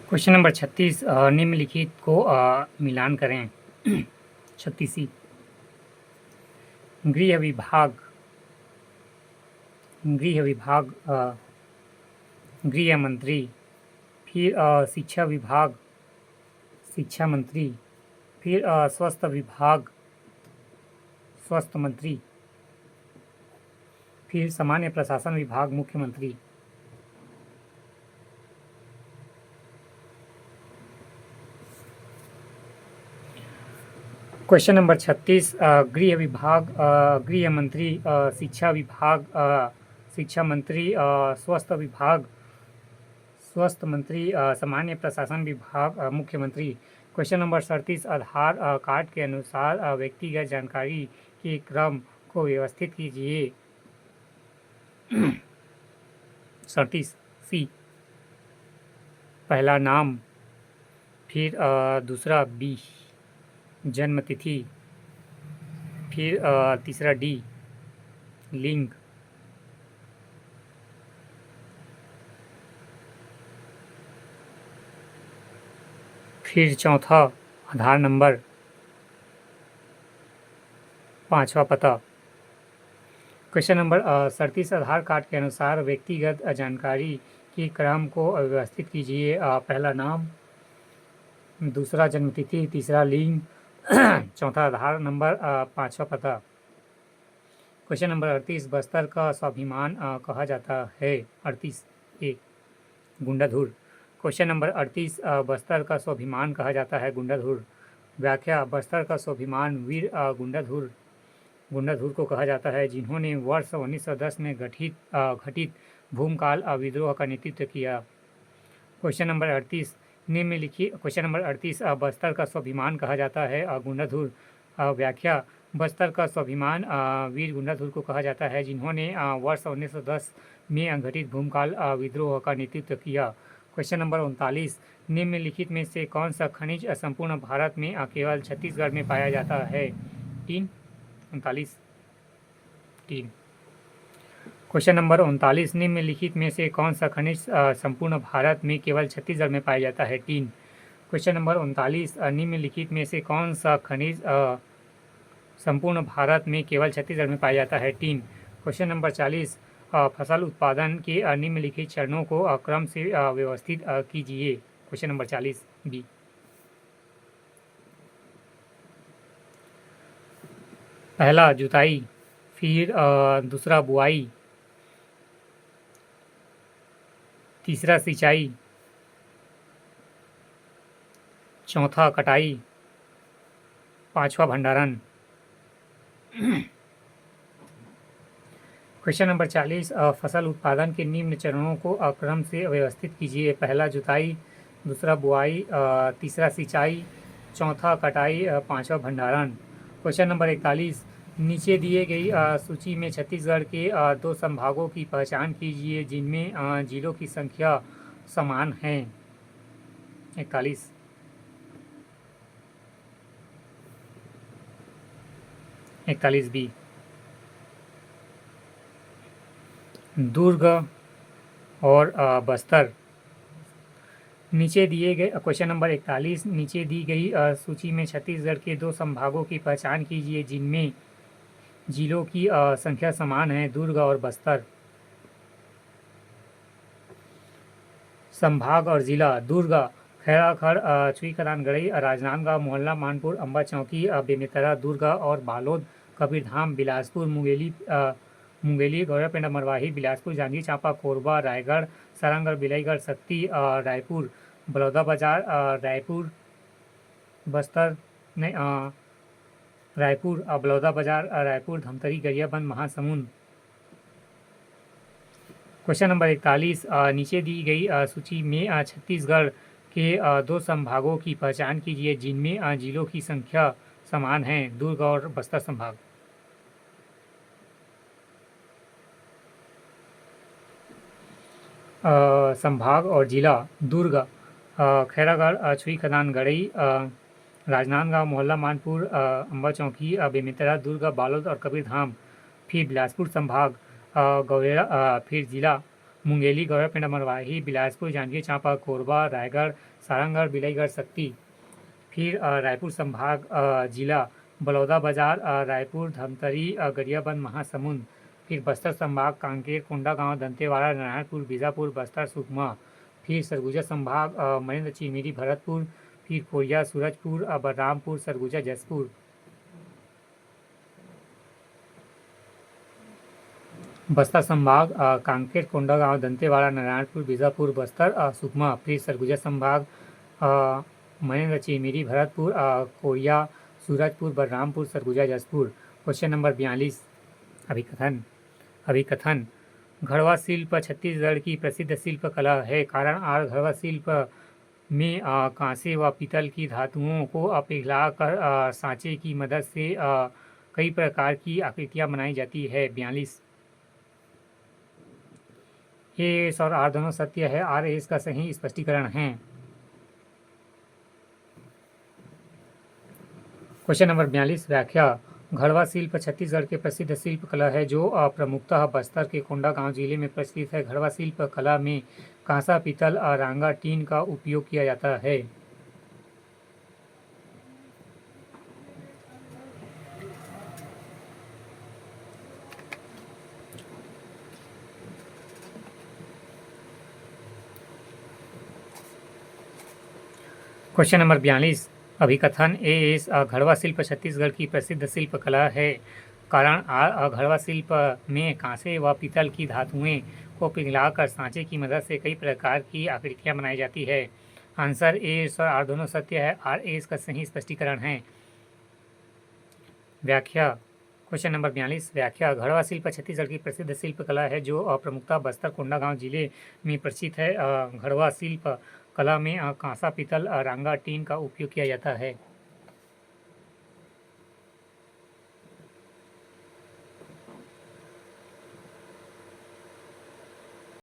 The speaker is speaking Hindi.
क्वेश्चन नंबर 36 निम्नलिखित को मिलान करें। 36 गृह विभाग गृह मंत्री, फिर शिक्षा विभाग शिक्षा मंत्री, फिर स्वास्थ्य विभाग स्वास्थ्य मंत्री, फिर सामान्य प्रशासन विभाग मुख्यमंत्री। क्वेश्चन नंबर 36 गृह विभाग गृह मंत्री, शिक्षा विभाग शिक्षा मंत्री, स्वास्थ्य विभाग स्वास्थ्य मंत्री, सामान्य प्रशासन विभाग मुख्यमंत्री। क्वेश्चन नंबर 37 आधार कार्ड के अनुसार व्यक्तिगत जानकारी के क्रम को व्यवस्थित कीजिए। 37 सी, पहला नाम, फिर दूसरा बी जन्म तिथि, फिर तीसरा डी लिंग, फिर चौथा आधार नंबर, पांचवा पता। क्वेश्चन नंबर 37 आधार कार्ड के अनुसार व्यक्तिगत जानकारी के क्रम को व्यवस्थित कीजिए। पहला नाम, दूसरा जन्म तिथि, तीसरा लिंग, चौथा आधार नंबर, पांचवा पता। क्वेश्चन नंबर 38 बस्तर का स्वाभिमान कहा जाता है। 38 ए गुंडाधुर। क्वेश्चन नंबर 38 बस्तर का स्वाभिमान कहा जाता है गुंडाधुर। व्याख्या बस्तर का स्वाभिमान वीर गुंडाधुर को कहा जाता है जिन्होंने वर्ष 1910 में घटित भूमकाल विद्रोह का नेतृत्व किया। क्वेश्चन नंबर 38 निम्नलिखित क्वेश्चन नंबर 38 बस्तर का स्वाभिमान कहा जाता है गुंडाधुर। व्याख्या बस्तर का स्वाभिमान वीर गुंडाधुर को कहा जाता है जिन्होंने वर्ष 1910 में घटित भूमकाल विद्रोह का नेतृत्व किया। क्वेश्चन नंबर 39 निम्नलिखित में से कौन सा खनिज संपूर्ण भारत में केवल छत्तीसगढ़ में पाया जाता है। 3 39 3। क्वेश्चन नंबर 39 निम्नलिखित में से कौन सा खनिज संपूर्ण भारत में केवल छत्तीसगढ़ में पाया जाता है। 3। क्वेश्चन नंबर 39 निम्नलिखित में से कौन सा खनिज संपूर्ण भारत में केवल छत्तीसगढ़ में पाया जाता है। 3। क्वेश्चन नंबर 40 फसल उत्पादन के निम्नलिखित चरणों को क्रम से व्यवस्थित कीजिए। Question number 40 B. पहला जुताई, फिर दूसरा बुआई, तीसरा सिंचाई, चौथा कटाई, पांचवा भंडारण। क्वेश्चन नंबर 40 फसल उत्पादन के निम्न चरणों को क्रम से व्यवस्थित कीजिए। पहला जुताई, दूसरा बुआई, तीसरा सिंचाई, चौथा कटाई, पांचवा भंडारण। क्वेश्चन नंबर 41 नीचे दिए गई सूची में छत्तीसगढ़ के दो संभागों की पहचान कीजिए जिनमें जिलों की संख्या समान है। 41 41 बी दुर्ग और बस्तर। नीचे दिए गए क्वेश्चन नंबर 41 नीचे दी गई सूची में छत्तीसगढ़ के दो संभागों की पहचान कीजिए जिनमें जिलों की संख्या समान है, दुर्ग और बस्तर। संभाग और जिला दुर्ग खैराखड़, छुईखदान, गड़ई, राजनांदगांव, मोहल्ला, मानपुर, अम्बा चौकी, बेमेतरा, दुर्ग और बालोद, कबीरधाम, बिलासपुर, मुंगेली, गौरापेंडा, मरवाही, बिलासपुर, जांजगीर चांपा, कोरबा, रायगढ़, सारंगढ़, बिलाईगढ़, शक्ति, रायपुर, बलौदाबाजार, रायपुर, बस्तर नहीं रायपुर, बलौदाबाजार, रायपुर, धमतरी, गरियाबंद, महासमुंद। क्वेश्चन नंबर 41 नीचे दी गई सूची में छत्तीसगढ़ के दो संभागों की पहचान कीजिए जिनमें जिलों की संख्या समान है, दुर्ग और बस्तर संभाग। संभाग और जिला दुर्ग खैरागढ़, छुईखदान, गड़ई, राजनांदगांव, मोहल्ला, मानपुर, अम्बा चौकी, बेमेतरा, दुर्ग, बालोद और कबीरधाम। फिर बिलासपुर संभाग, गौरेला, फिर जिला मुंगेली, गौरपिंड, मरवाही, बिलासपुर, जांजगीर चांपा, कोरबा, रायगढ़, सारंगगढ़, बिलाईगढ़, शक्ति। फिर रायपुर संभाग जिला बलौदाबाजार, रायपुर, धमतरी, गरियाबंद, महासमुंद। फिर बस्तर संभाग कांकेर, कोंडागांव, दंतेवाड़ा, नारायणपुर, बीजापुर, बस्तर, सुकमा। फिर सरगुजा संभाग मनेन्द्र, चिरमिरी, भरतपुर। फिर कोरिया, सूरजपुर, बलरामपुर, सरगुजा, जसपुर। बस्तर संभाग कांकेर, कोंडागांव, दंतेवाड़ा, नारायणपुर, बीजापुर, बस्तर, सुकमा। फिर सरगुजा संभाग मनेन्द्र, चिरमिरी, भरतपुर, कोरिया, सूरजपुर, बलरामपुर, सरगुजा, जसपुर। क्वेश्चन नंबर 42 अभिकथन। घड़वा शिल्प छत्तीसगढ़ की प्रसिद्ध शिल्प कला है। कारण आर घड़वा शिल्प में कांसे व पीतल की धातुओं को पिघलाकर सांचे की मदद से कई प्रकार की आकृतियाँ बनाई जाती है। 42 ए एस और आर दोनों सत्य है। आर एस का सही स्पष्टीकरण है। क्वेश्चन नंबर 42 व्याख्या। घड़वा शिल्प छत्तीसगढ़ के प्रसिद्ध शिल्प कला है जो प्रमुखतः बस्तर के कोंडागांव जिले में प्रचलित है। घड़वा शिल्प कला में कांसा, पीतल, रांगा, टीन का उपयोग किया जाता है। Question number 42 अभिकथन। ए एस घड़वा शिल्प छत्तीसगढ़ की प्रसिद्ध शिल्प कला है। कारण घड़वा शिल्प में कांसे व पीतल की धातुएं को पिघलाकर सांचे की मदद से कई प्रकार की आकृतियां बनाई जाती है। आंसर ए एस और आर दोनों सत्य है। आर एस का सही स्पष्टीकरण है। व्याख्या। क्वेश्चन नंबर 42 व्याख्या। घड़वा शिल्प छत्तीसगढ़ की प्रसिद्ध शिल्प कला है जो प्रमुखतः बस्तर, कोंडागांव जिले में प्रचलित है। घड़वा शिल्प कला में कांसा, पीतल, रांगा, टीन का उपयोग किया जाता है।